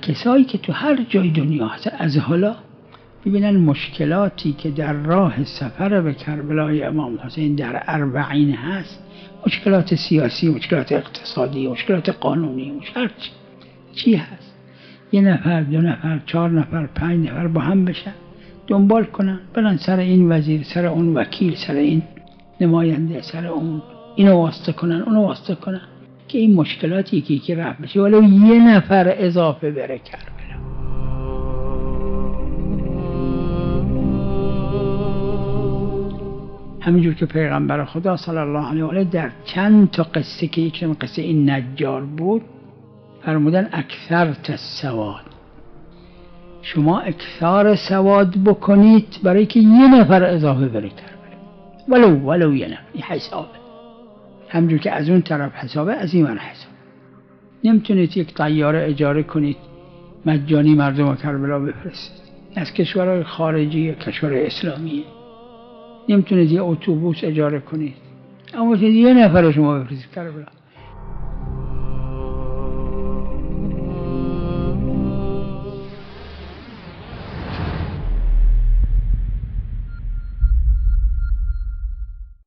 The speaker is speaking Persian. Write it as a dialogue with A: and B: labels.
A: کسایی که تو هر جای دنیا هست از حالا ببینن مشکلاتی که در راه سفر به کربلای امام حسین در 40 هست، مشکلات سیاسی، مشکلات اقتصادی، مشکلات قانونی، مشکلات چی هست، 1 نفر 2 نفر 4 نفر 5 نفر با هم بشن دنبال کنن، برن سر این وزیر، سر اون وکیل، سر این نماینده، سر اون، اینو واسطه کنن اونو واسطه کنن که این مشکلاتی که رفت بشه، ولو 1 نفر اضافه بره کربلا. همینجور که پیغمبر خدا صلی الله علیه و آله در چند تا قصه که یک قصه این نجار بود فرمودن اکثر السواد، شما اکثار سواد بکنید برای که 1 نفر اضافه بره کربلا، ولو 1 نفر. این حسابه، همینجور که از اون طرف حسابه از این ور حسابه. نمیتونید یک طیاره اجاره کنید مجانی مردم کربلا بفرستید، از کشورهای خارجی، کشورهای اسلامی. نمیتونید یه اتوبوس اجاره کنید، اما 1 نفر شما بفرستید کربلا.